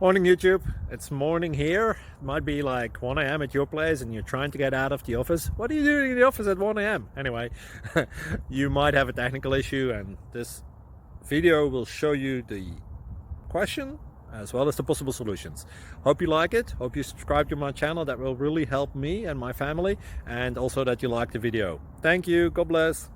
Morning YouTube, it's morning here. It might be like 1 a.m. at your place and you're trying to get out of the office. What are you doing in the office at 1 a.m.? Anyway, you might have a technical issue and this video will show you the question as well as the possible solutions. Hope you like it, hope you subscribe to my channel. That will really help me and my family, and also that you like the video. Thank you, God bless.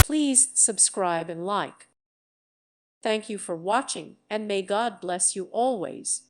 Please subscribe and like. Thank you for watching, and may God bless you always.